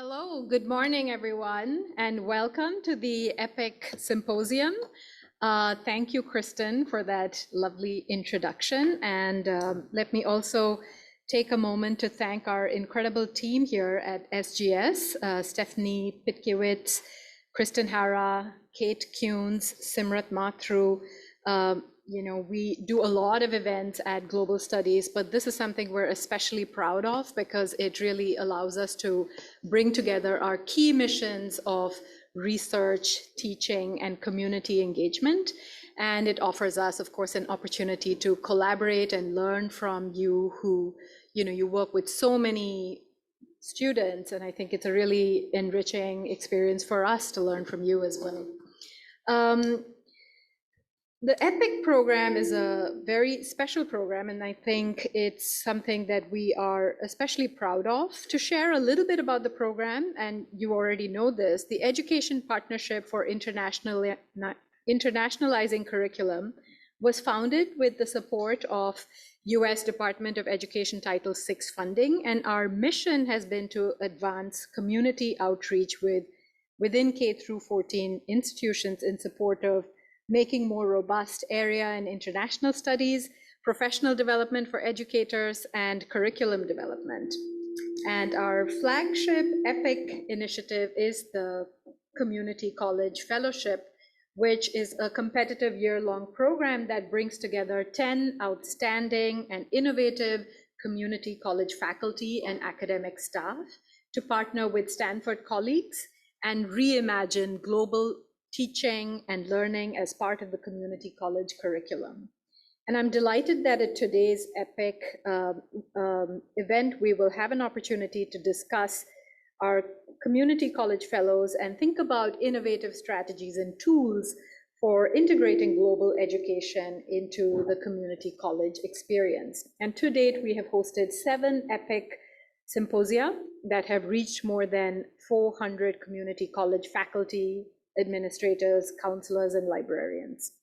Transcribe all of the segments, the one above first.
Hello, good morning, everyone, and welcome to the EPIC Symposium. Thank you, Kristen, for that lovely introduction. And let me also take a moment to thank our incredible team here at SGS, Stephanie Pitkiewicz, Kristen Hara, Kate Kuhns, Simrat Mathru. We do a lot of events at Global Studies, but this is something we're especially proud of because it really allows us to bring together our key missions of research, teaching, and community engagement. And it offers us, of course, an opportunity to collaborate and learn from you who, you work with so many students. And I think it's a really enriching experience for us to learn from you as well. The EPIC program is a very special program, and I think it's something that we are especially proud of. To share a little bit about the program, and you already know this, the Education Partnership for Internationalizing Curriculum was founded with the support of US Department of Education Title VI funding, and our mission has been to advance community outreach within K through 14 institutions in support of making more robust area and international studies, professional development for educators, and curriculum development. And our flagship EPIC initiative is the Community College Fellowship, which is a competitive year-long program that brings together 10 outstanding and innovative community college faculty and academic staff to partner with Stanford colleagues and reimagine global teaching and learning as part of the community college curriculum. And I'm delighted that at today's EPIC event, we will have an opportunity to discuss our community college fellows and think about innovative strategies and tools for integrating global education into the community college experience. And to date, we have hosted 7 EPIC symposia that have reached more than 400 community college faculty, administrators, counselors, and librarians.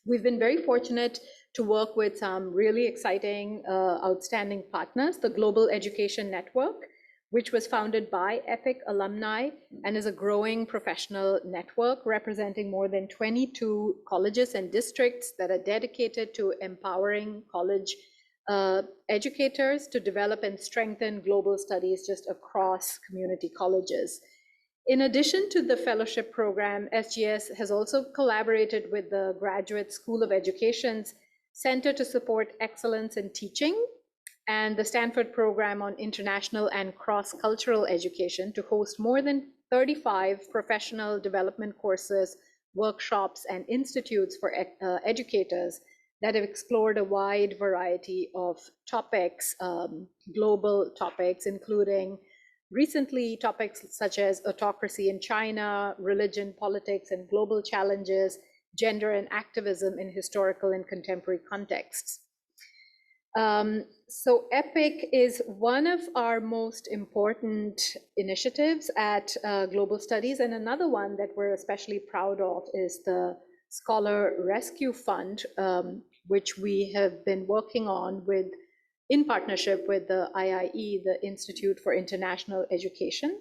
We've been very fortunate to work with some really exciting, outstanding partners, the Global Education Network, which was founded by EPIC alumni and is a growing professional network representing more than 22 colleges and districts that are dedicated to empowering college educators to develop and strengthen global studies just across community colleges. In addition to the fellowship program, SGS has also collaborated with the Graduate School of Education's Center to Support Excellence in Teaching and the Stanford Program on International and Cross-Cultural Education to host more than 35 professional development courses, workshops, and institutes for educators that have explored a wide variety of topics, global topics, including recently topics such as autocracy in China, religion, politics, and global challenges, gender and activism in historical and contemporary contexts. So EPIC is one of our most important initiatives at Global Studies, and another one that we're especially proud of is the Scholar Rescue Fund, which we have been working on in partnership with the IIE, the Institute for International Education.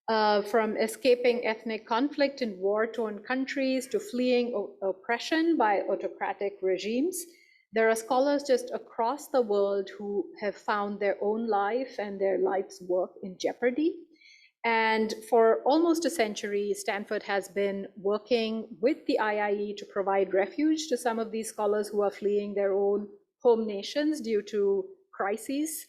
From escaping ethnic conflict in war-torn countries to fleeing oppression by autocratic regimes, there are scholars just across the world who have found their own life and their life's work in jeopardy. And for almost a century, Stanford has been working with the IIE to provide refuge to some of these scholars who are fleeing their own home nations due to crises.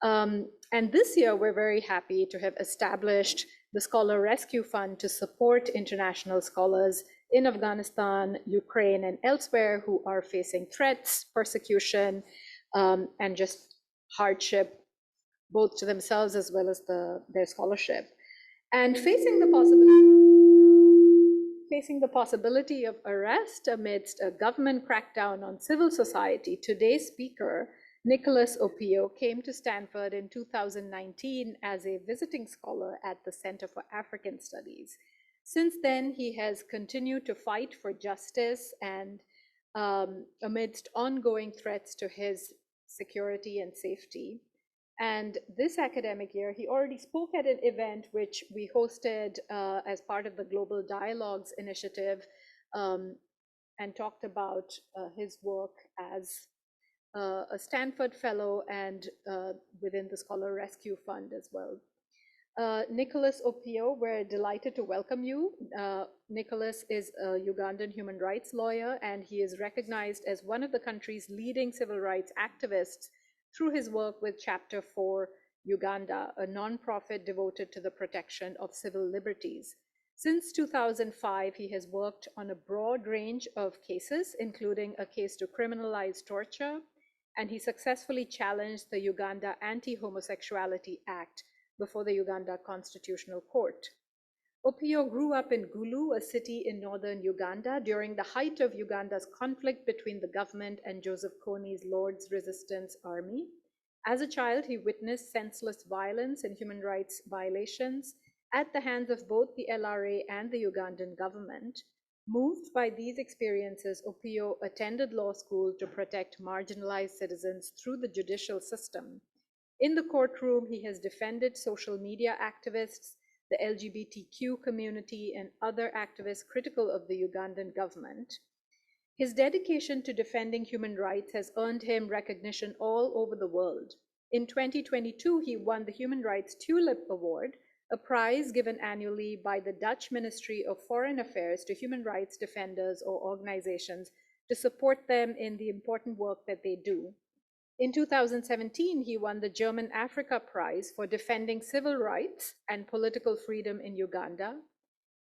And this year, we're very happy to have established the Scholar Rescue Fund to support international scholars in Afghanistan, Ukraine, and elsewhere who are facing threats, persecution, and just hardship, both to themselves as well as their scholarship. And facing the possibility of arrest amidst a government crackdown on civil society, today's speaker, Nicholas Opiyo, came to Stanford in 2019 as a visiting scholar at the Center for African Studies. Since then, he has continued to fight for justice and amidst ongoing threats to his security and safety. And this academic year, he already spoke at an event which we hosted as part of the Global Dialogues Initiative, and talked about his work as a Stanford Fellow and within the Scholar Rescue Fund as well. Nicholas Opiyo, we're delighted to welcome you. Nicholas is a Ugandan human rights lawyer, and he is recognized as one of the country's leading civil rights activists through his work with Chapter Four Uganda, a nonprofit devoted to the protection of civil liberties. Since 2005, he has worked on a broad range of cases, including a case to criminalize torture, and he successfully challenged the Uganda Anti-Homosexuality Act before the Uganda Constitutional Court. Opiyo grew up in Gulu, a city in northern Uganda, during the height of Uganda's conflict between the government and Joseph Kony's Lord's Resistance Army. As a child, he witnessed senseless violence and human rights violations at the hands of both the LRA and the Ugandan government. Moved by these experiences, Opiyo attended law school to protect marginalized citizens through the judicial system. In the courtroom, he has defended social media activists, the LGBTQ community, and other activists critical of the Ugandan government. His dedication to defending human rights has earned him recognition all over the world. In 2022, he won the Human Rights Tulip Award, a prize given annually by the Dutch Ministry of Foreign Affairs to human rights defenders or organizations to support them in the important work that they do. In 2017, he won the German Africa Prize for defending civil rights and political freedom in Uganda.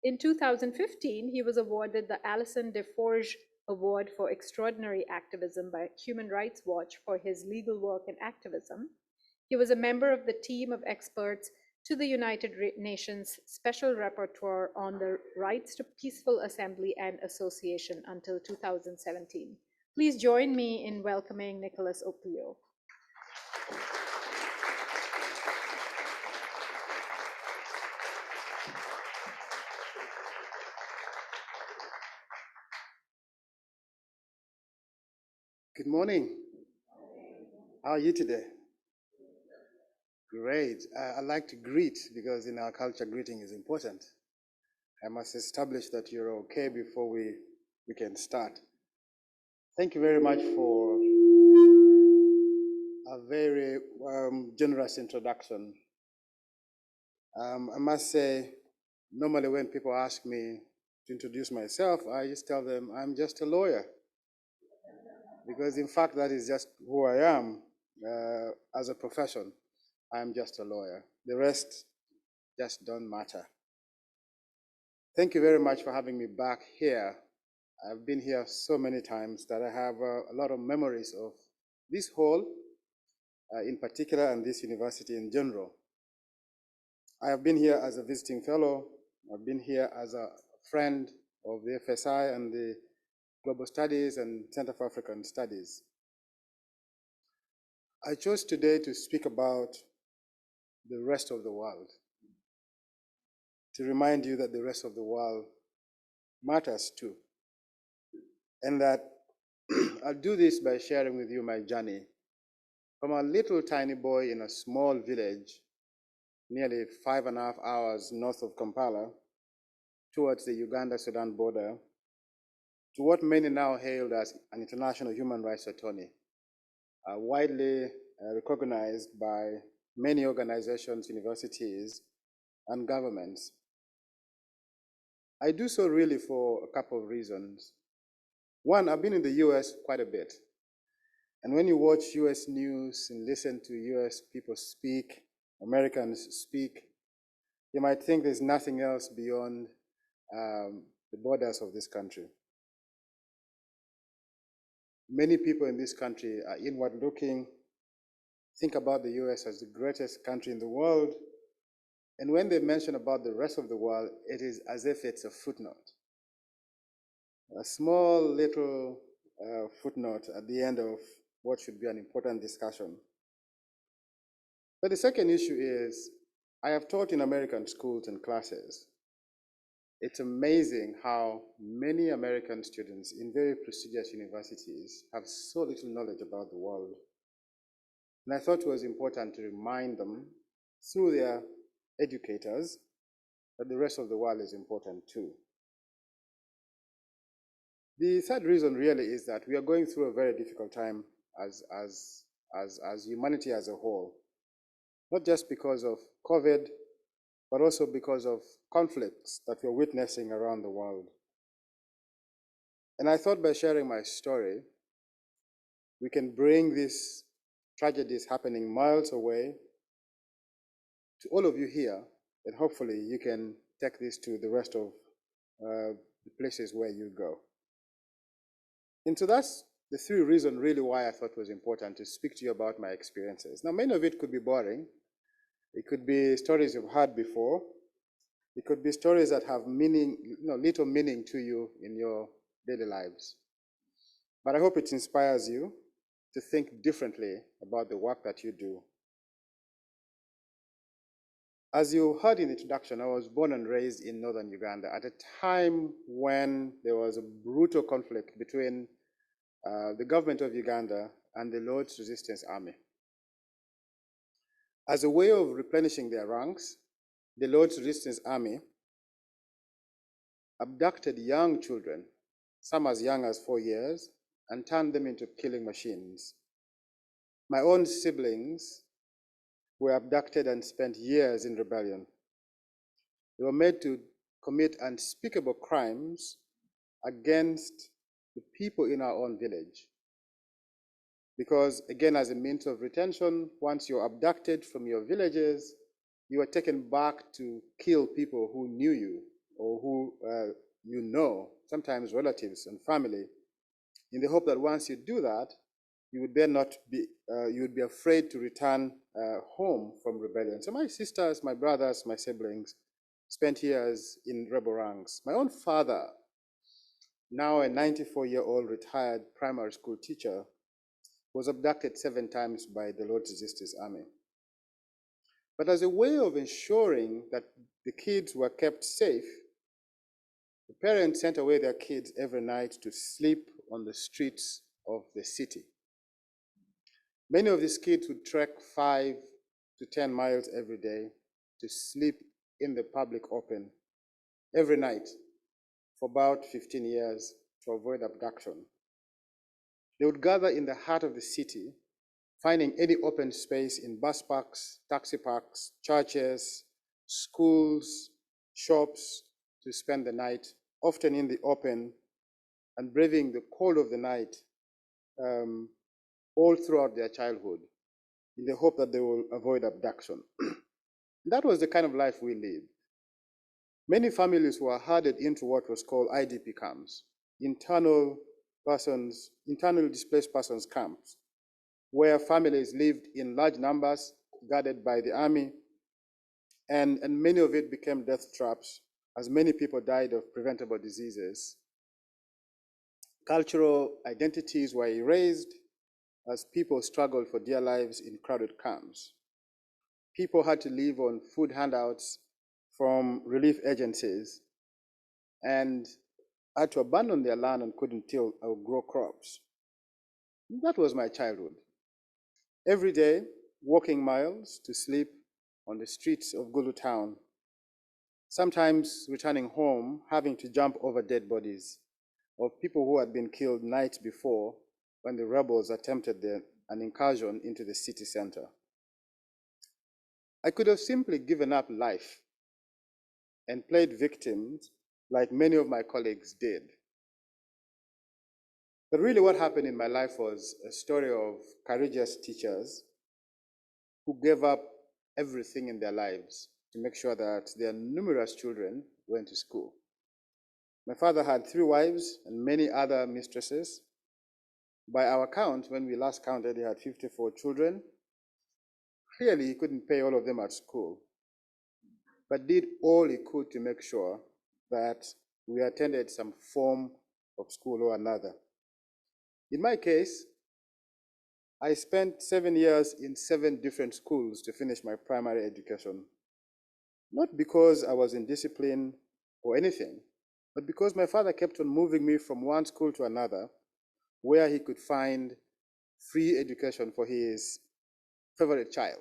In 2015, he was awarded the Alison Deforge Award for Extraordinary Activism by Human Rights Watch for his legal work and activism. He was a member of the team of experts to the United Nations Special Rapporteur on the Rights to Peaceful Assembly and Association until 2017. Please join me in welcoming Nicholas Opiyo. Good morning. How are you today? Great. I like to greet because in our culture, greeting is important. I must establish that you're okay before we can start. Thank you very much for a very generous introduction. I must say, normally when people ask me to introduce myself, I just tell them I'm just a lawyer. Because in fact, that is just who I am as a profession. I'm just a lawyer. The rest just don't matter. Thank you very much for having me back here. I've been here so many times that I have a lot of memories of this hall in particular and this university in general. I have been here as a visiting fellow. I've been here as a friend of the FSI and the Global Studies and Center for African Studies. I chose today to speak about the rest of the world, to remind you that the rest of the world matters too, and that I'll do this by sharing with you my journey from a little tiny boy in a small village nearly 5.5 hours north of Kampala towards the Uganda-Sudan border to what many now hailed as an international human rights attorney, widely recognized by many organizations, universities, and governments. I do so really for a couple of reasons. One, I've been in the US quite a bit. And when you watch US news and listen to US people speak, Americans speak, you might think there's nothing else beyond the borders of this country. Many people in this country are inward looking, think about the US as the greatest country in the world, and when they mention about the rest of the world, it is as if it's a footnote. A small little footnote at the end of what should be an important discussion. But the second issue is, I have taught in American schools and classes. It's amazing how many American students in very prestigious universities have so little knowledge about the world. And I thought it was important to remind them through their educators that the rest of the world is important too. The third reason really is that we are going through a very difficult time as humanity as a whole, not just because of COVID, but also because of conflicts that we're witnessing around the world. And I thought by sharing my story, we can bring these tragedies happening miles away to all of you here, and hopefully you can take this to the rest of the places where you go. And so that's the three reasons really why I thought it was important to speak to you about my experiences. Now, many of it could be boring. It could be stories you've heard before. It could be stories that have meaning, little meaning to you in your daily lives. But I hope it inspires you to think differently about the work that you do. As you heard in the introduction, I was born and raised in northern Uganda at a time when there was a brutal conflict between the government of Uganda and the Lord's Resistance Army. As a way of replenishing their ranks, the Lord's Resistance Army abducted young children, some as young as 4 years, and turned them into killing machines. My own siblings were abducted and spent years in rebellion. They were made to commit unspeakable crimes against the people in our own village. Because, again, as a means of retention, once you're abducted from your villages, you are taken back to kill people who knew you or who you know, sometimes relatives and family, in the hope that once you do that, you would then not be, you would be afraid to return home from rebellion. So my sisters, my brothers, my siblings spent years in rebel ranks. My own father, now a 94-year-old retired primary school teacher, was abducted 7 times by the Lord's Resistance Army. But as a way of ensuring that the kids were kept safe, the parents sent away their kids every night to sleep on the streets of the city. Many of these kids would trek 5 to 10 miles every day to sleep in the public open every night for about 15 years to avoid abduction. They would gather in the heart of the city, finding any open space in bus parks, taxi parks, churches, schools, shops to spend the night, often in the open, and braving the cold of the night all throughout their childhood, in the hope that they will avoid abduction. That was the kind of life we lived. Many families were herded into what was called IDP camps, internal displaced persons camps, where families lived in large numbers, guarded by the army, and many of it became death traps, as many people died of preventable diseases. Cultural identities were erased as people struggled for dear lives in crowded camps. People had to live on food handouts from relief agencies and had to abandon their land and couldn't till or grow crops. That was my childhood. Every day, walking miles to sleep on the streets of Gulu town, sometimes returning home, having to jump over dead bodies of people who had been killed nights before when the rebels attempted an incursion into the city center. I could have simply given up life and played victims like many of my colleagues did. But really what happened in my life was a story of courageous teachers who gave up everything in their lives to make sure that their numerous children went to school. My father had 3 wives and many other mistresses. By our count, when we last counted, he had 54 children. Clearly, he couldn't pay all of them at school, but did all he could to make sure that we attended some form of school or another. In my case, I spent 7 years in 7 different schools to finish my primary education, not because I was indisciplined or anything, but because my father kept on moving me from one school to another where he could find free education for his favorite child.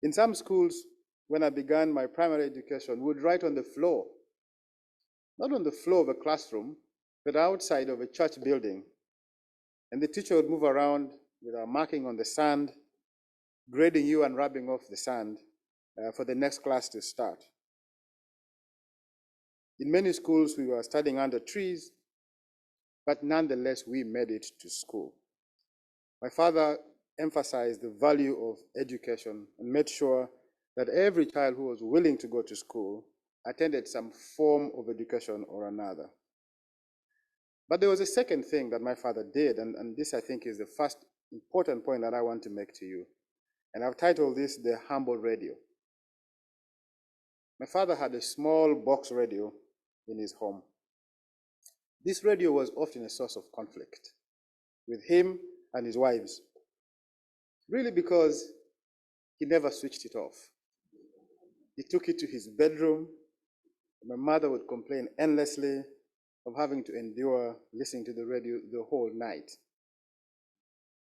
In some schools, when I began my primary education, we would write on the floor, not on the floor of a classroom, but outside of a church building. And the teacher would move around with a marking on the sand, grading you and rubbing off the sand for the next class to start. In many schools, we were studying under trees, but nonetheless, we made it to school. My father emphasized the value of education and made sure that every child who was willing to go to school attended some form of education or another. But there was a second thing that my father did, and this I think is the first important point that I want to make to you. And I've titled this The Humble Radio. My father had a small box radio in his home. This radio was often a source of conflict with him and his wives, really because he never switched it off. He took it to his bedroom. My mother would complain endlessly of having to endure listening to the radio the whole night.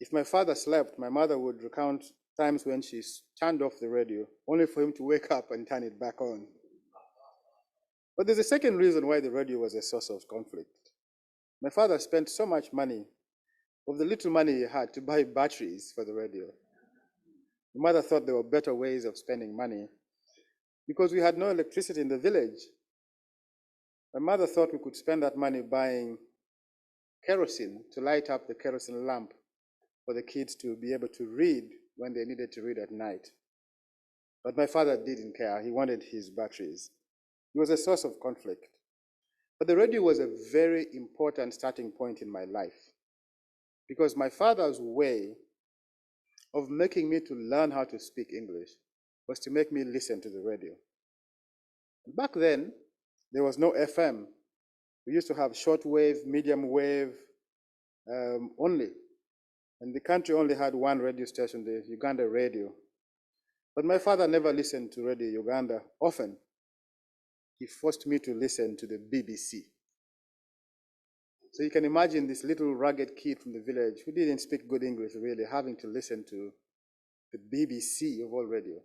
If my father slept, my mother would recount times when she turned off the radio, only for him to wake up and turn it back on. But there's a second reason why the radio was a source of conflict. My father spent so much money, of the little money he had, to buy batteries for the radio. My mother thought there were better ways of spending money because we had no electricity in the village. My mother thought we could spend that money buying kerosene to light up the kerosene lamp for the kids to be able to read when they needed to read at night. But my father didn't care. He wanted his batteries. It was a source of conflict. But the radio was a very important starting point in my life because my father's way of making me to learn how to speak English was to make me listen to the radio. Back then, there was no FM. We used to have shortwave, medium wave only. And the country only had one radio station, the Uganda radio. But my father never listened to Radio Uganda often. He forced me to listen to the BBC. So you can imagine this little rugged kid from the village who didn't speak good English really having to listen to the BBC of all radio.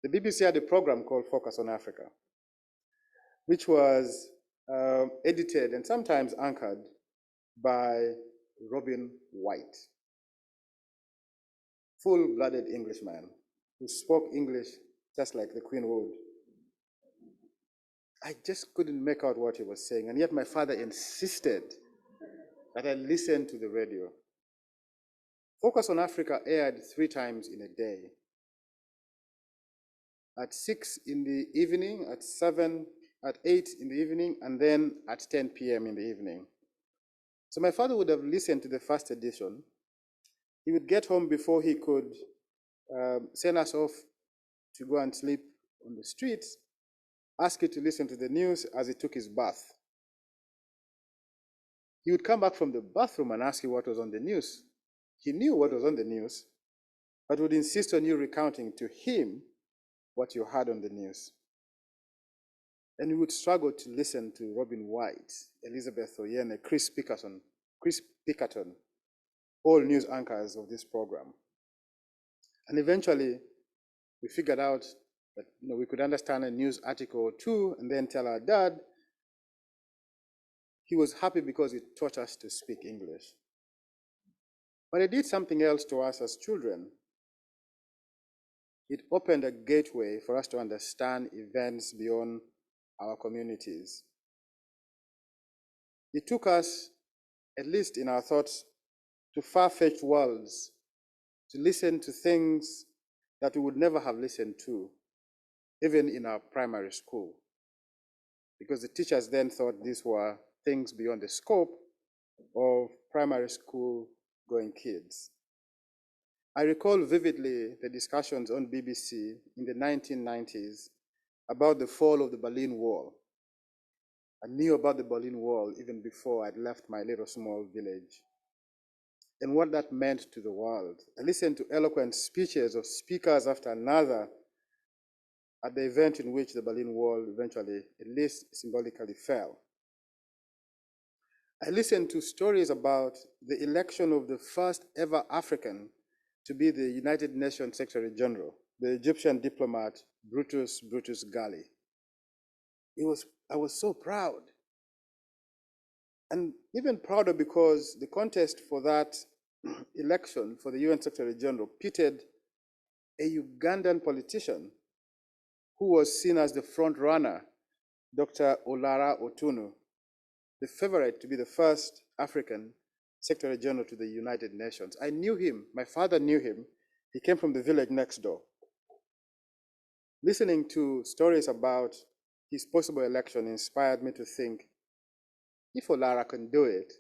The BBC had a program called Focus on Africa, which was edited and sometimes anchored by Robin White, full-blooded Englishman who spoke English just like the Queen would. I just couldn't make out what he was saying, and yet my father insisted that I listen to the radio. Focus on Africa aired 3 times in a day. At 6 in the evening, at 7, at 8 in the evening, and then at 10 p.m. in the evening. So my father would have listened to the first edition. He would get home before he could send us off to go and sleep on the streets, ask you to listen to the news as he took his bath. He would come back from the bathroom and ask you what was on the news. He knew what was on the news, but would insist on you recounting to him what you heard on the news. And we would struggle to listen to Robin White, Elizabeth Oyene, Chris Pickerton, all news anchors of this program. And eventually, we figured out that we could understand a news article or two and then tell our dad. He was happy because it taught us to speak English. But it did something else to us as children. It opened a gateway for us to understand events beyond our communities. It took us, at least in our thoughts, to far-fetched worlds, to listen to things that we would never have listened to, even in our primary school, because the teachers then thought these were things beyond the scope of primary school going kids. I recall vividly the discussions on BBC in the 1990s about the fall of the Berlin Wall. I knew about the Berlin Wall even before I'd left my little small village and what that meant to the world. I listened to eloquent speeches of speakers after another at the event in which the Berlin Wall eventually, at least symbolically, fell. I listened to stories about the election of the first ever African to be the United Nations Secretary General, the Egyptian diplomat Brutus Ghali. I was so proud. And even prouder because the contest for that election for the UN Secretary General pitted a Ugandan politician who was seen as the front runner, Dr. Olara Otunu, the favorite to be the first African Secretary General to the United Nations. I knew him, my father knew him. He came from the village next door. Listening to stories about his possible election inspired me to think, if Olara can do it,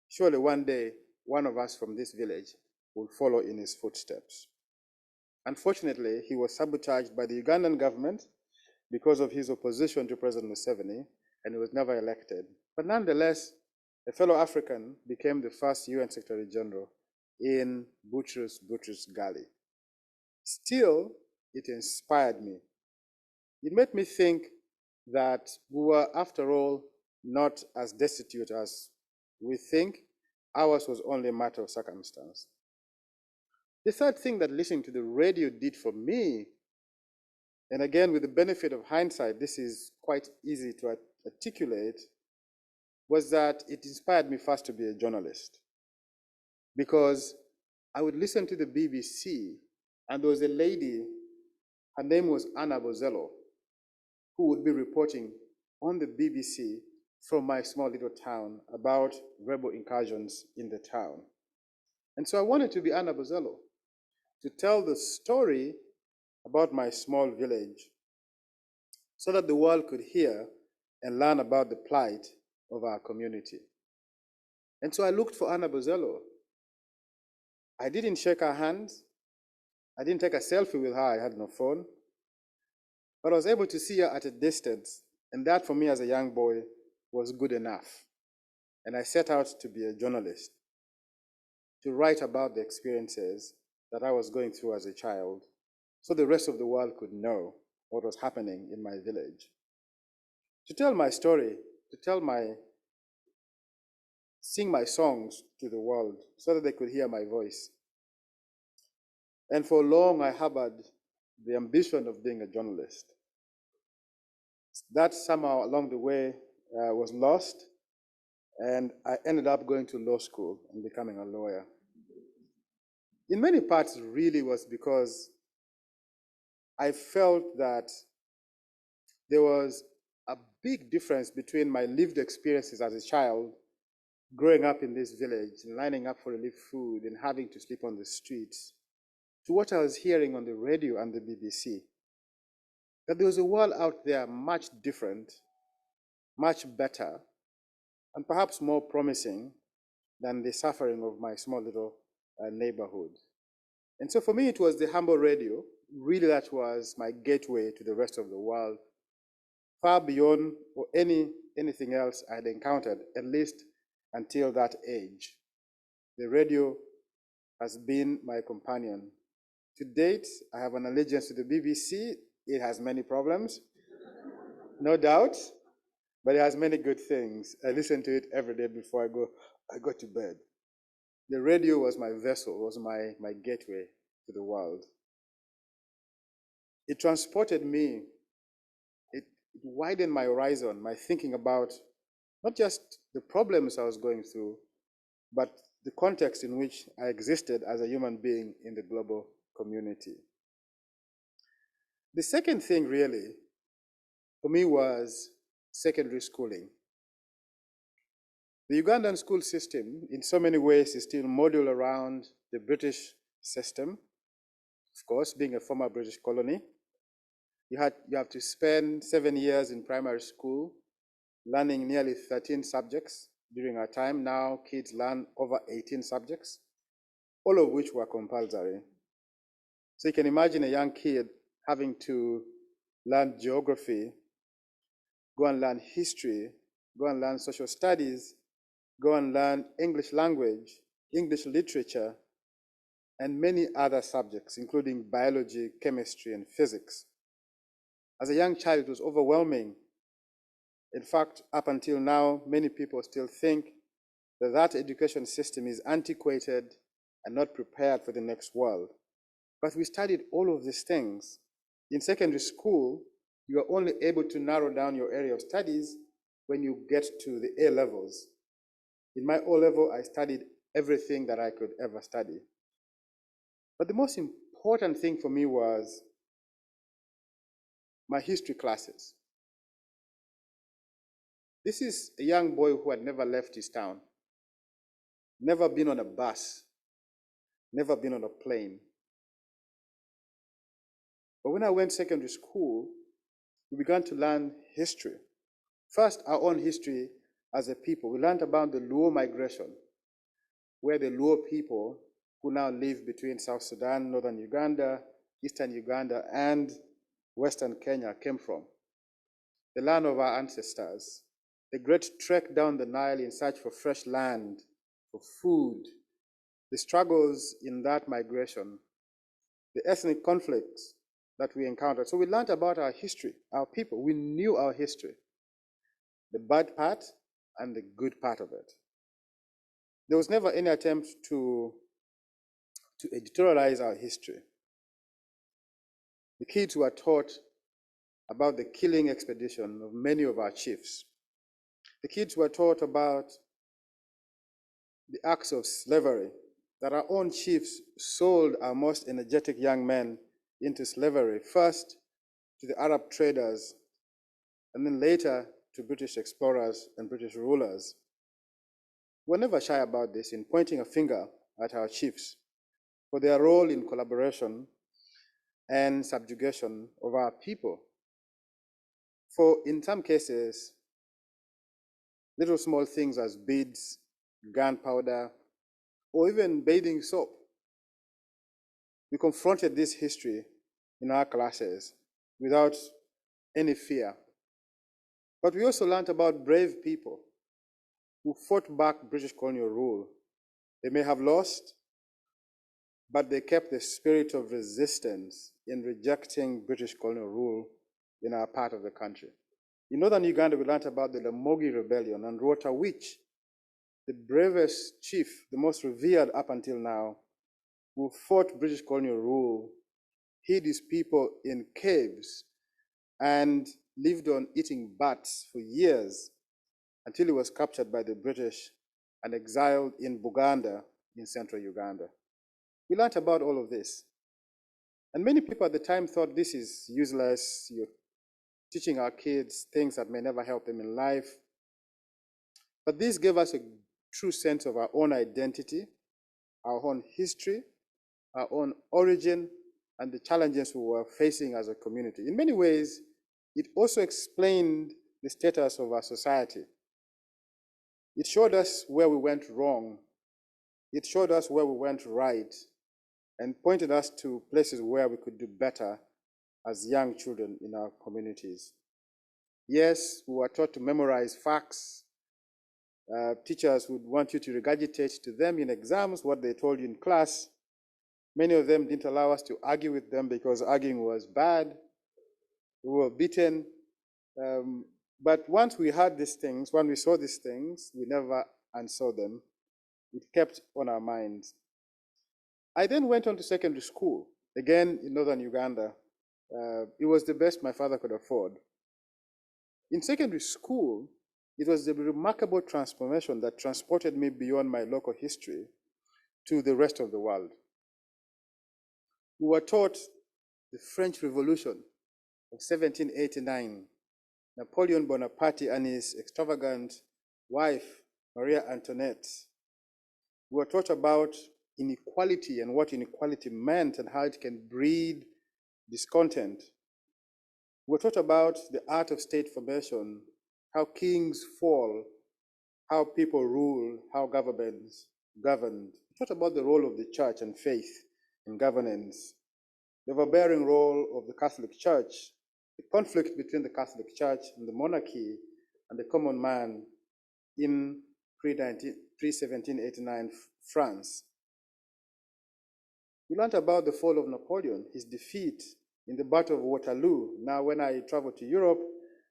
surely one day one of us from this village will follow in his footsteps. Unfortunately, he was sabotaged by the Ugandan government because of his opposition to President Museveni, and he was never elected. But nonetheless, a fellow African became the first UN Secretary General in Brutus Ghali. Still, it inspired me. It made me think that we were, after all, not as destitute as we think. Ours was only a matter of circumstance. The third thing that listening to the radio did for me, and again, with the benefit of hindsight, this is quite easy to articulate, was that it inspired me first to be a journalist. Because I would listen to the BBC, and there was a lady, her name was Anna Bozello, who would be reporting on the BBC from my small little town about rebel incursions in the town. And so I wanted to be Anna Bozello, to tell the story about my small village so that the world could hear and learn about the plight of our community. And so I looked for Anna Bozello. I didn't shake her hands. I didn't take a selfie with her. I had no phone. But I was able to see her at a distance. And that for me as a young boy was good enough. And I set out to be a journalist, to write about the experiences that I was going through as a child, so the rest of the world could know what was happening in my village. To tell my story, sing my songs to the world so that they could hear my voice. And for long, I harbored the ambition of being a journalist. That somehow along the way was lost, and I ended up going to law school and becoming a lawyer. In many parts, really was because I felt that there was a big difference between my lived experiences as a child, growing up in this village, lining up for relief food and having to sleep on the streets, to what I was hearing on the radio and the BBC. That there was a world out there much different, much better, and perhaps more promising than the suffering of my small little neighborhood. And so for me, it was the humble radio. Really, that was my gateway to the rest of the world, far beyond or anything else I had encountered, at least until that age. The radio has been my companion. To date, I have an allegiance to the BBC. It has many problems, no doubt, but it has many good things. I listen to it every day before I go to bed. The radio was my vessel, was my gateway to the world. It transported me, it widened my horizon, my thinking about not just the problems I was going through, but the context in which I existed as a human being in the global community. The second thing really for me was secondary schooling. The Ugandan school system in so many ways is still modeled around the British system. Of course, being a former British colony, you have to spend 7 years in primary school learning nearly 13 subjects. During our time, now kids learn over 18 subjects, all of which were compulsory. So you can imagine a young kid having to learn geography, go and learn history, go and learn social studies, go and learn English language, English literature, and many other subjects, including biology, chemistry, and physics. As a young child, it was overwhelming. In fact, up until now, many people still think that that education system is antiquated and not prepared for the next world. But we studied all of these things. In secondary school, you are only able to narrow down your area of studies when you get to the A levels. In my O level, I studied everything that I could ever study. But the most important thing for me was my history classes. This is a young boy who had never left his town, never been on a bus, never been on a plane. But when I went to secondary school, we began to learn history. First, our own history as a people. We learned about the Luo migration, where the Luo people who now live between South Sudan, northern Uganda, eastern Uganda, and western Kenya came from. The land of our ancestors, the great trek down the Nile in search for fresh land, for food, the struggles in that migration, the ethnic conflicts that we encountered. So we learned about our history, our people. We knew our history, the bad part and the good part of it. There was never any attempt to editorialize our history. The kids were taught about the killing expedition of many of our chiefs. The kids were taught about the acts of slavery, that our own chiefs sold our most energetic young men into slavery, first to the Arab traders, and then later to British explorers and British rulers. We're never shy about this in pointing a finger at our chiefs for their role in collaboration and subjugation of our people. For in some cases, little small things as beads, gunpowder, or even bathing soap. We confronted this history in our classes without any fear. But we also learned about brave people who fought back British colonial rule. They may have lost, but they kept the spirit of resistance in rejecting British colonial rule in our part of the country. In northern Uganda, we learned about the Lamogi Rebellion and Rota Witch, the bravest chief, the most revered up until now, who fought British colonial rule, hid his people in caves, and lived on eating bats for years until he was captured by the British and exiled in Buganda in central Uganda. We learned about all of this. And many people at the time thought this is useless. You're teaching our kids things that may never help them in life. But this gave us a true sense of our own identity, our own history, our own origin, and the challenges we were facing as a community. In many ways, it also explained the status of our society. It showed us where we went wrong. It showed us where we went right, and pointed us to places where we could do better as young children in our communities. Yes, we were taught to memorize facts. Teachers would want you to regurgitate to them in exams what they told you in class. Many of them didn't allow us to argue with them because arguing was bad. We were beaten. But once we heard these things, when we saw these things, we never unsaw them. It kept on our minds. I then went on to secondary school, again in northern Uganda. It was the best my father could afford. In secondary school, it was the remarkable transformation that transported me beyond my local history to the rest of the world. We were taught the French Revolution of 1789, Napoleon Bonaparte and his extravagant wife, Maria Antoinette. We were taught about inequality and what inequality meant and how it can breed discontent. We were taught about the art of state formation, how kings fall, how people rule, how governments govern. We taught about the role of the church and faith in governance, the overbearing role of the Catholic Church, the conflict between the Catholic Church and the monarchy and the common man in pre-1789 France. We learned about the fall of Napoleon, his defeat in the Battle of Waterloo. Now, when I travel to Europe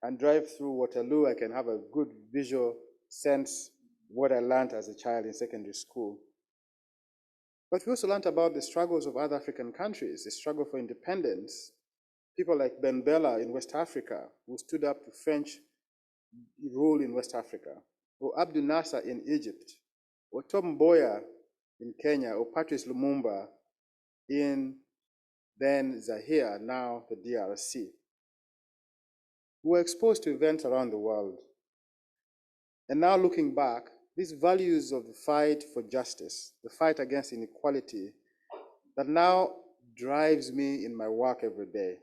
and drive through Waterloo, I can have a good visual sense of what I learned as a child in secondary school. But we also learned about the struggles of other African countries, the struggle for independence. People like Ben Bella in West Africa, who stood up to French rule in West Africa, or Abdel Nasser in Egypt, or Tom Mboya in Kenya, or Patrice Lumumba in then Zaire, now the DRC, who were exposed to events around the world. And now looking back, these values of the fight for justice, the fight against inequality, that now drives me in my work every day.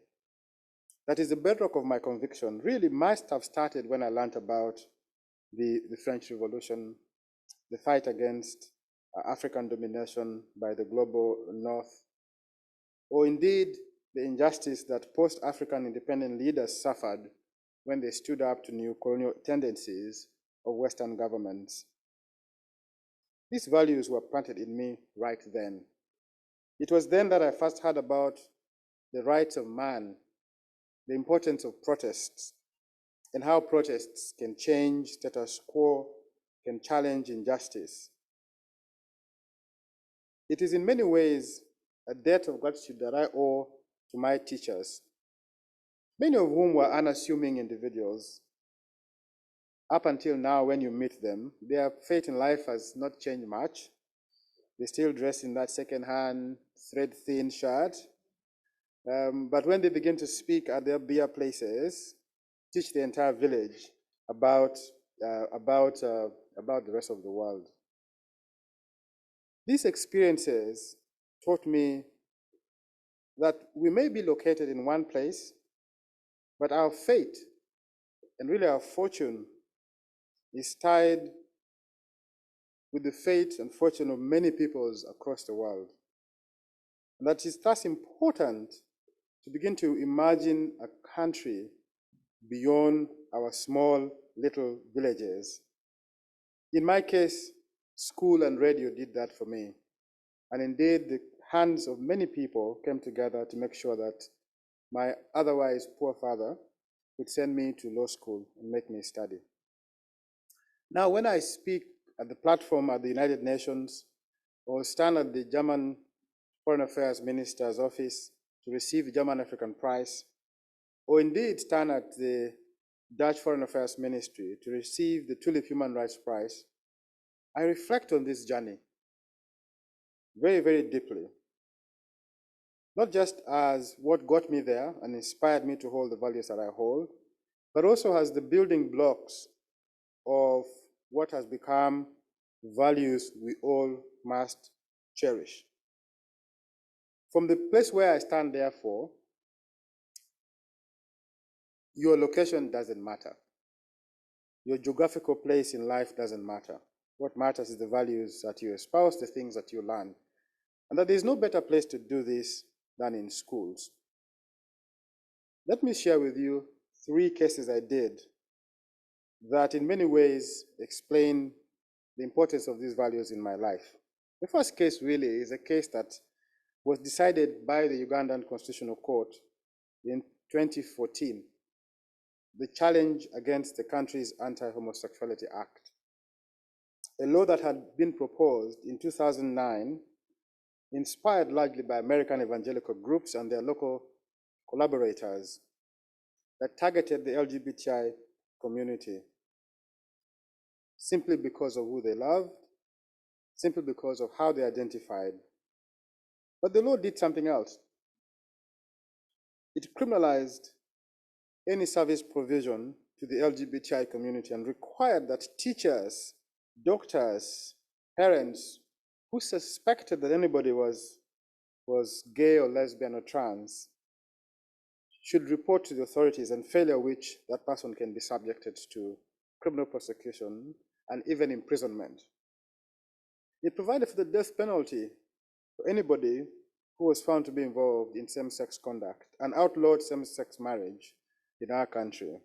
That is the bedrock of my conviction, really must have started when I learned about the French Revolution, the fight against African domination by the global North, or indeed the injustice that post-African independent leaders suffered when they stood up to new colonial tendencies of Western governments. These values were planted in me right then. It was then that I first heard about the rights of man, the importance of protests, and how protests can change status quo, can challenge injustice. It is in many ways a debt of gratitude that I owe to my teachers, many of whom were unassuming individuals. Up until now, when you meet them, their fate in life has not changed much. They still dress in that second-hand, thread-thin shirt. But when they begin to speak at their beer places, teach the entire village about the rest of the world. These experiences taught me that we may be located in one place, but our fate and really our fortune is tied with the fate and fortune of many peoples across the world. And that is thus important to begin to imagine a country beyond our small little villages. In my case, school and radio did that for me. And indeed, the hands of many people came together to make sure that my otherwise poor father would send me to law school and make me study. Now, when I speak at the platform at the United Nations or stand at the German Foreign Affairs Minister's office to receive the German African Prize, or indeed stand at the Dutch Foreign Affairs Ministry to receive the Tulip Human Rights Prize, I reflect on this journey very, very deeply. Not just as what got me there and inspired me to hold the values that I hold, but also as the building blocks of what has become values we all must cherish. From the place where I stand, therefore, your location doesn't matter. Your geographical place in life doesn't matter. What matters is the values that you espouse, the things that you learn. And that there's no better place to do this than in schools. Let me share with you 3 cases I did that in many ways explain the importance of these values in my life. The first case really is a case that was decided by the Ugandan Constitutional Court in 2014, the challenge against the country's Anti-Homosexuality Act, a law that had been proposed in 2009, inspired largely by American evangelical groups and their local collaborators, that targeted the LGBTI community simply because of who they loved, simply because of how they identified. But the law did something else. It criminalized any service provision to the LGBTI community and required that teachers, doctors, parents who suspected that anybody was gay or lesbian or trans should report to the authorities, and failure which that person can be subjected to criminal prosecution and even imprisonment. It provided for the death penalty for anybody who was found to be involved in same-sex conduct and outlawed same-sex marriage in our country.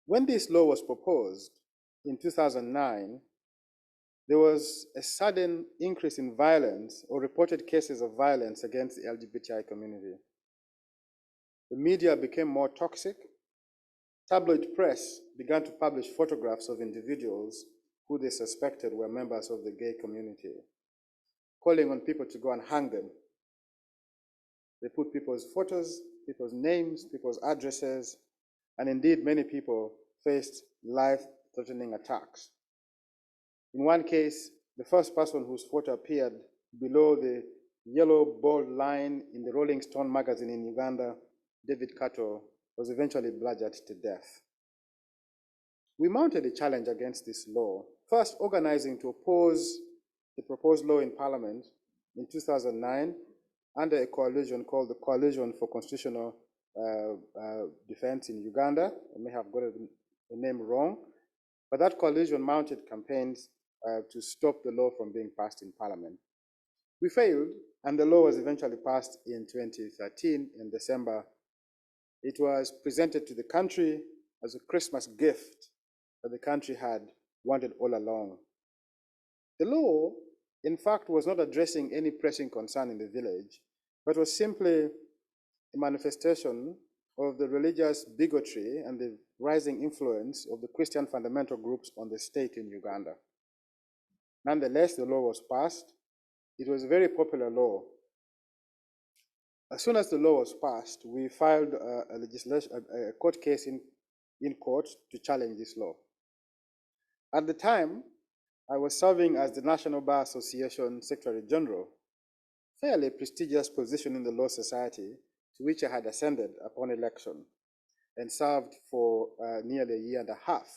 When this law was proposed in 2009, there was a sudden increase in violence or reported cases of violence against the LGBTI community. The media became more toxic. Tabloid press began to publish photographs of individuals who they suspected were members of the gay community. calling on people to go and hang them. They put people's photos, people's names, people's addresses, and indeed many people faced life-threatening attacks. In one case, the first person whose photo appeared below the yellow bold line in the Rolling Stone magazine in Uganda, David Kato, was eventually bludgeoned to death. We mounted a challenge against this law, first organizing to oppose the proposed law in Parliament in 2009 under a coalition called the Coalition for Constitutional Defense in Uganda. I may have got the name wrong, but that coalition mounted campaigns to stop the law from being passed in Parliament. We failed, and the law was eventually passed in 2013 in December. It was presented to the country as a Christmas gift that the country had wanted all along. The law, in fact, was not addressing any pressing concern in the village, but was simply a manifestation of the religious bigotry and the rising influence of the Christian fundamental groups on the state in Uganda. Nonetheless, the law was passed. It was a very popular law. As soon as the law was passed, we filed a court case in court to challenge this law. At the time, I was serving as the National Bar Association Secretary General, fairly prestigious position in the Law Society, to which I had ascended upon election and served for nearly a year and a half.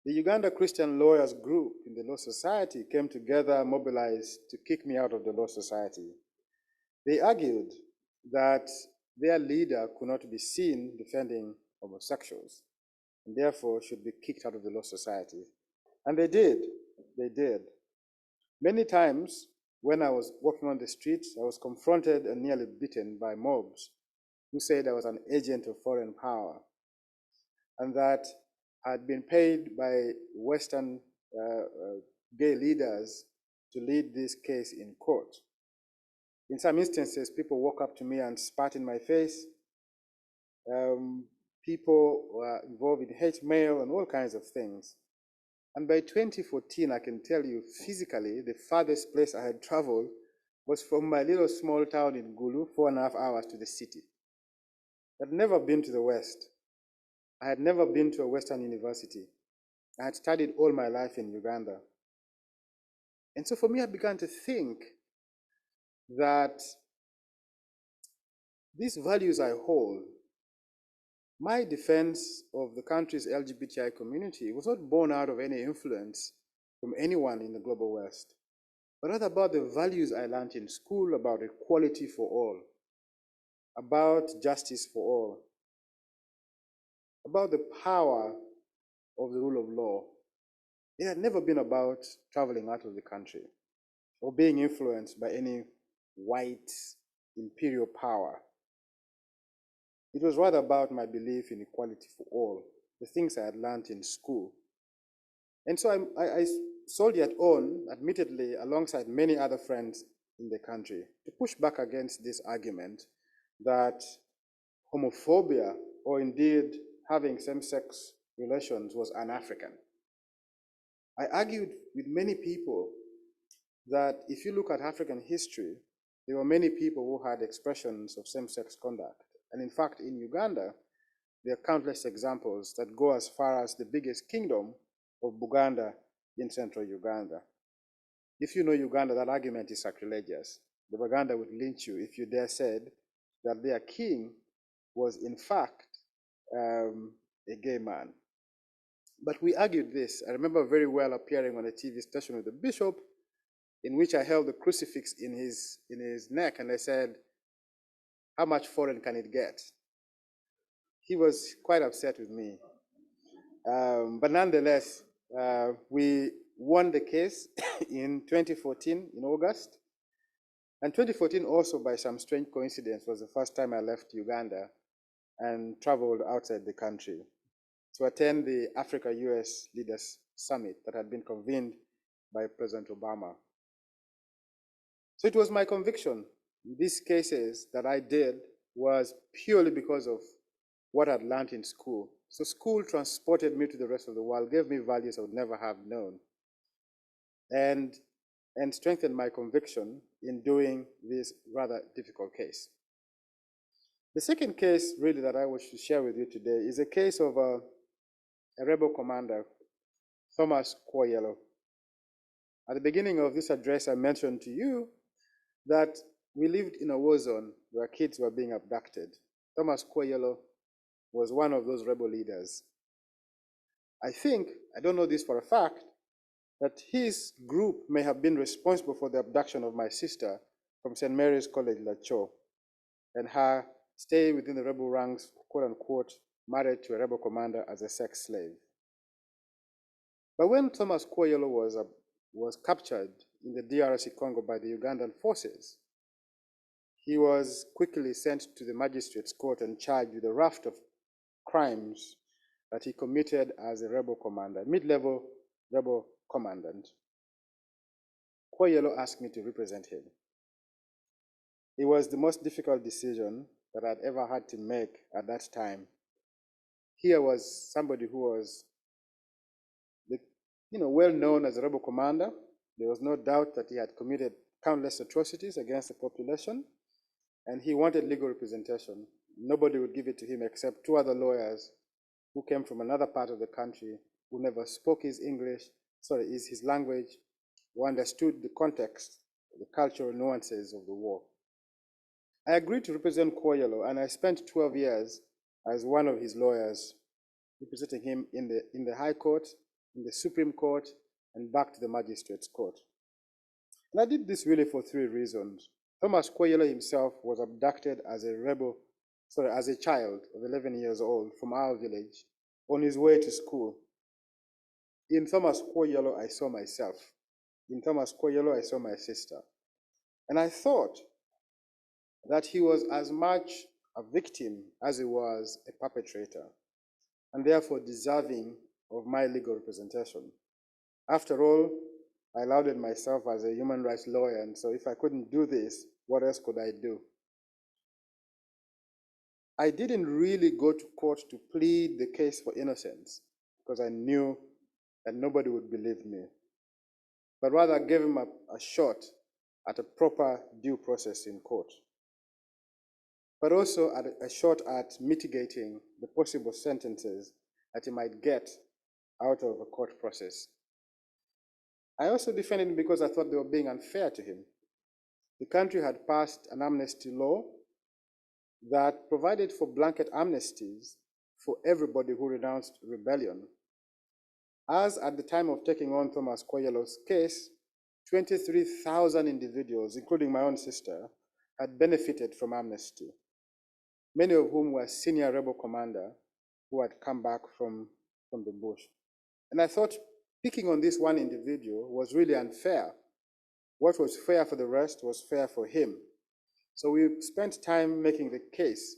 The Uganda Christian Lawyers Group in the Law Society came together, mobilized to kick me out of the Law Society. They argued that their leader could not be seen defending homosexuals and therefore should be kicked out of the Law Society. And they did. Many times when I was walking on the streets, I was confronted and nearly beaten by mobs who said I was an agent of foreign power and that I had been paid by Western gay leaders to lead this case in court. In some instances, people walk up to me and spat in my face. People were involved in hate mail and all kinds of things. And by 2014, I can tell you physically, the farthest place I had traveled was from my little small town in Gulu, 4.5 hours to the city. I'd never been to the West. I had never been to a Western university. I had studied all my life in Uganda. And so for me, I began to think that these values I hold, my defense of the country's LGBTI community was not born out of any influence from anyone in the global West, but rather about the values I learned in school about equality for all, about justice for all, about the power of the rule of law. It had never been about traveling out of the country or being influenced by any white imperial power. It was rather about my belief in equality for all, the things I had learned in school. And so I soldiered on, admittedly, alongside many other friends in the country, to push back against this argument that homophobia, or indeed having same-sex relations, was un-African. I argued with many people that if you look at African history, there were many people who had expressions of same-sex conduct. And in fact, in Uganda, there are countless examples that go as far as the biggest kingdom of Buganda in central Uganda. If you know Uganda, that argument is sacrilegious. The Baganda would lynch you if you dare said that their king was in fact a gay man. But we argued this. I remember very well appearing on a TV station with the bishop, in which I held the crucifix in his neck, and I said, "How much foreign can it get?" He was quite upset with me. But nonetheless, we won the case in 2014, in August. And 2014 also, by some strange coincidence, was the first time I left Uganda and traveled outside the country to attend the Africa-US Leaders Summit that had been convened by President Obama. So it was my conviction in these cases that I did was purely because of what I'd learned in school. So school transported me to the rest of the world, gave me values I would never have known. And and strengthened my conviction in doing this rather difficult case. The second case, really, that I wish to share with you today is a case of a rebel commander, Thomas Kwoyelo. At the beginning of this address, I mentioned to you that we lived in a war zone where kids were being abducted. Thomas Kwoyelo was one of those rebel leaders. I think, I don't know this for a fact, that his group may have been responsible for the abduction of my sister from St. Mary's College, Lacho, and her stay within the rebel ranks, quote unquote, married to a rebel commander as a sex slave. But when Thomas Kwoyelo was captured in the DRC Congo by the Ugandan forces, he was quickly sent to the magistrate's court and charged with a raft of crimes that he committed as a rebel commander, mid-level rebel commandant. Kwoyelo asked me to represent him. It was the most difficult decision that I'd ever had to make at that time. Here was somebody who was well known as a rebel commander. There was no doubt that he had committed countless atrocities against the population, and he wanted legal representation. Nobody would give it to him except two other lawyers who came from another part of the country, who never spoke his language, who understood the context, the cultural nuances of the war. I agreed to represent Kwoyelo, and I spent 12 years as one of his lawyers, representing him in the High Court, in the Supreme Court, and back to the Magistrates Court. And I did this really for three reasons. Thomas Kwoyelo himself was abducted as a child of 11 years old from our village on his way to school. In Thomas Kwoyelo, I saw myself. In Thomas Kwoyelo, I saw my sister. And I thought that he was as much a victim as he was a perpetrator, and therefore deserving of my legal representation. After all, I lauded myself as a human rights lawyer, and so if I couldn't do this, what else could I do? I didn't really go to court to plead the case for innocence, because I knew that nobody would believe me, but rather gave him a shot at a proper due process in court, but also at a shot at mitigating the possible sentences that he might get out of a court process. I also defended him because I thought they were being unfair to him. The country had passed an amnesty law that provided for blanket amnesties for everybody who renounced rebellion. As at the time of taking on Thomas Kwoyelo's case, 23,000 individuals, including my own sister, had benefited from amnesty, many of whom were senior rebel commanders who had come back from the bush. And I thought picking on this one individual was really unfair. What was fair for the rest was fair for him. So we spent time making the case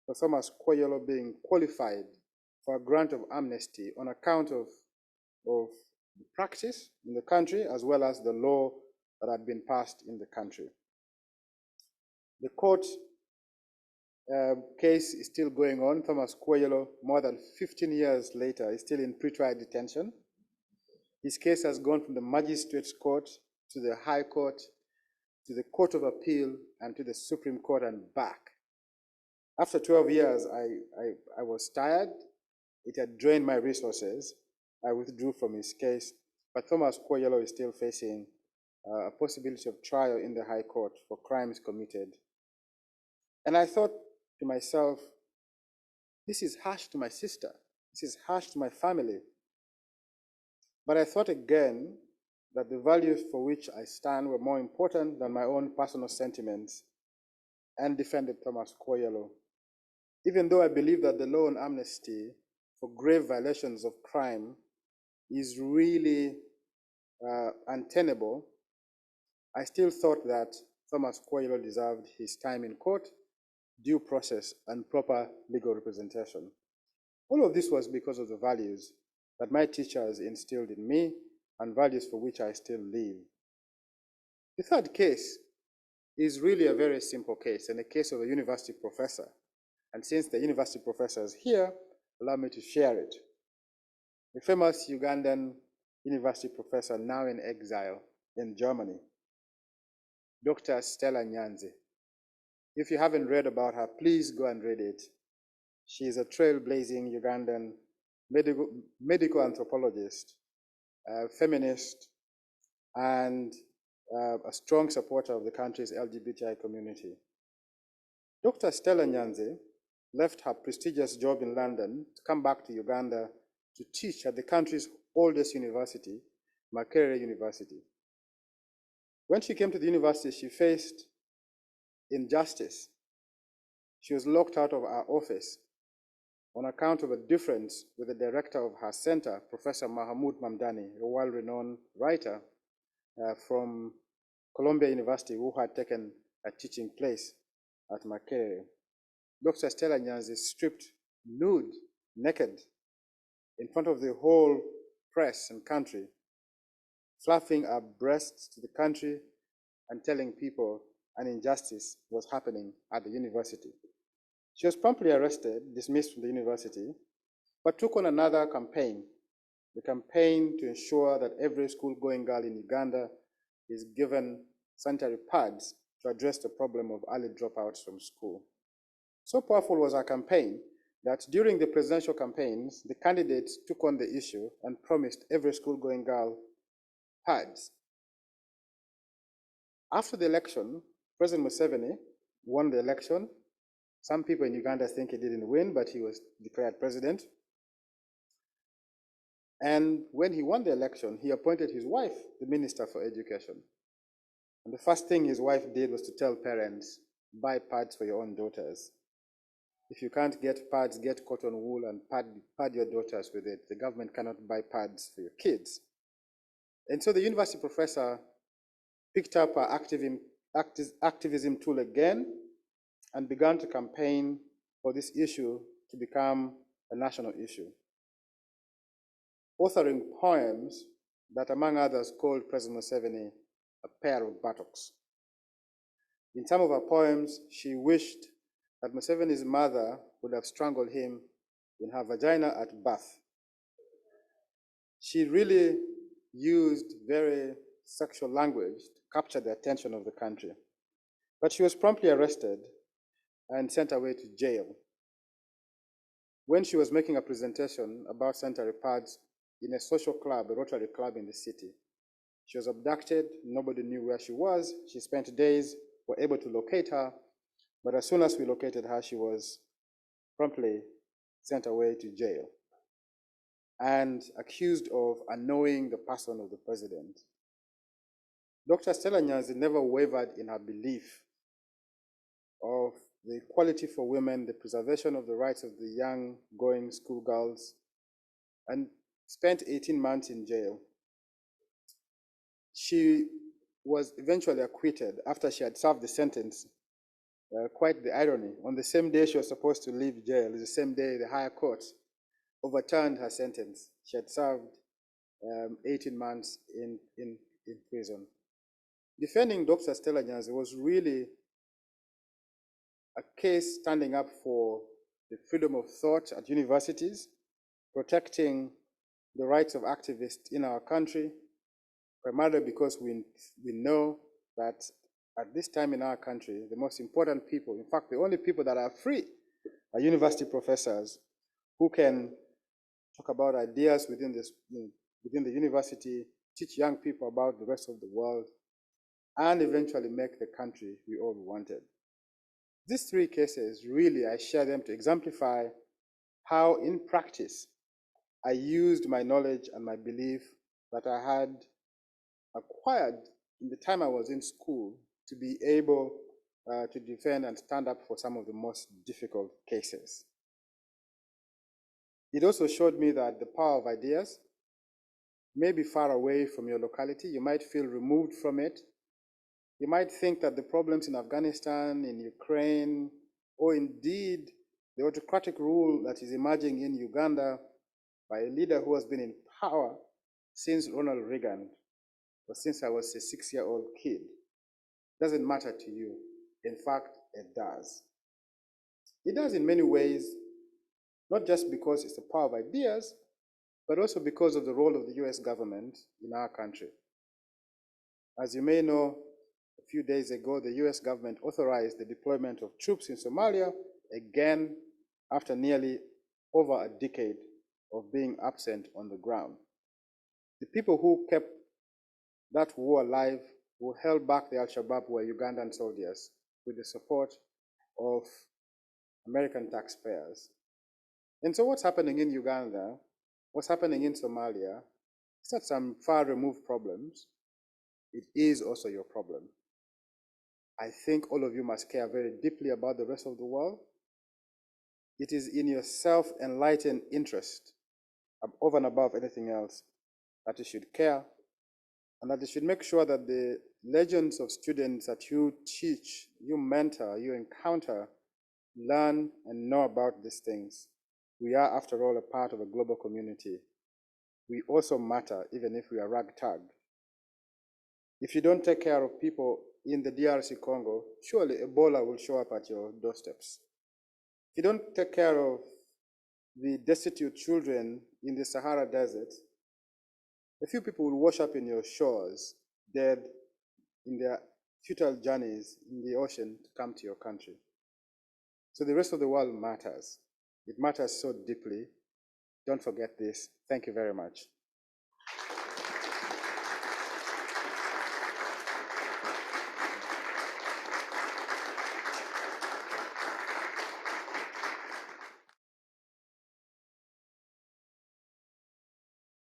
for Thomas Kwoyelo being qualified for a grant of amnesty on account of the practice in the country as well as the law that had been passed in the country. The court case is still going on. Thomas Kwoyelo, more than 15 years later, is still in pretrial detention. His case has gone from the Magistrates Court to the High Court, to the Court of Appeal, and to the Supreme Court and back. After 12 years, I was tired. It had drained my resources. I withdrew from his case, but Thomas Kwoyelo is still facing a possibility of trial in the High Court for crimes committed. And I thought to myself, this is harsh to my sister. This is harsh to my family. But I thought again that the values for which I stand were more important than my own personal sentiments, and defended Thomas Kwoyelo. Even though I believe that the law on amnesty for grave violations of crime is really untenable, I still thought that Thomas Kwoyelo deserved his time in court, due process, and proper legal representation. All of this was because of the values that my teachers instilled in me and values for which I still live. The third case is really a very simple case, and a case of a university professor. And since the university professor is here, allow me to share it. The famous Ugandan university professor, now in exile, in Germany, Dr. Stella Nyanzi. If you haven't read about her, please go and read it. She is a trailblazing Ugandan medical anthropologist, feminist, and a strong supporter of the country's LGBTI community. Dr. Stella Nyanzi left her prestigious job in London to come back to Uganda to teach at the country's oldest university, Makerere University. When she came to the university, she faced injustice. She was locked out of her office on account of a difference with the director of her center, Professor Mahamoud Mamdani, a well-renowned writer from Columbia University who had taken a teaching place at Makerere. Dr. Stella Nyanzi stripped nude, naked, in front of the whole press and country, fluffing her breasts to the country and telling people an injustice was happening at the university. She was promptly arrested, dismissed from the university, but took on another campaign, the campaign to ensure that every school-going girl in Uganda is given sanitary pads to address the problem of early dropouts from school. So powerful was our campaign that during the presidential campaigns, the candidates took on the issue and promised every school-going girl pads. After the election, President Museveni won the election. Some people in Uganda think he didn't win, but he was declared president. And when he won the election, he appointed his wife the Minister for Education. And the first thing his wife did was to tell parents, buy pads for your own daughters. If you can't get pads, get cotton wool and pad your daughters with it. The government cannot buy pads for your kids. And so the university professor picked up her activism tool again and began to campaign for this issue to become a national issue, authoring poems that, among others, called President Museveni a pair of buttocks. In some of her poems, she wished that Museveni's mother would have strangled him in her vagina at birth. She really used very sexual language to capture the attention of the country. But she was promptly arrested and sent away to jail. When she was making a presentation about sanitary pads in a social club, a Rotary club in the city, she was abducted. Nobody knew where she was. She spent days, were able to locate her, but as soon as we located her, she was promptly sent away to jail and accused of annoying the person of the president. Dr. Stella Nyanzi never wavered in her belief of the equality for women, the preservation of the rights of the young going schoolgirls, and spent 18 months in jail. She was eventually acquitted after she had served the sentence. Quite the irony. On the same day she was supposed to leave jail, the same day the higher court overturned her sentence. She had served 18 months in prison. Defending Dr. Stella Nyanzi was really a case standing up for the freedom of thought at universities, protecting the rights of activists in our country, primarily because we know that at this time in our country, the most important people, in fact, the only people that are free are university professors who can talk about ideas within the university, teach young people about the rest of the world, and eventually make the country we all wanted. These three cases, really, I share them to exemplify how, in practice, I used my knowledge and my belief that I had acquired in the time I was in school to be able to defend and stand up for some of the most difficult cases. It also showed me that the power of ideas may be far away from your locality. You might feel removed from it. You might think that the problems in Afghanistan, in Ukraine, or indeed the autocratic rule that is emerging in Uganda by a leader who has been in power since Ronald Reagan, or since I was a 6-year-old kid, doesn't matter to you. In fact, it does. It does in many ways, not just because it's the power of ideas, but also because of the role of the US government in our country. As you may know, a few days ago, the US government authorized the deployment of troops in Somalia, again, after nearly over a decade of being absent on the ground. The people who kept that war alive, who held back the Al-Shabaab, were Ugandan soldiers with the support of American taxpayers. And so what's happening in Uganda, what's happening in Somalia, it's not some far-removed problems. It is also your problem. I think all of you must care very deeply about the rest of the world. It is in your self-enlightened interest, over and above anything else, that you should care, and that you should make sure that the legions of students that you teach, you mentor, you encounter, learn and know about these things. We are, after all, a part of a global community. We also matter, even if we are ragtag. If you don't take care of people in the DRC Congo, surely Ebola will show up at your doorsteps. If you don't take care of the destitute children in the Sahara Desert, a few people will wash up in your shores, dead in their futile journeys in the ocean to come to your country. So the rest of the world matters. It matters so deeply. Don't forget this. Thank you very much.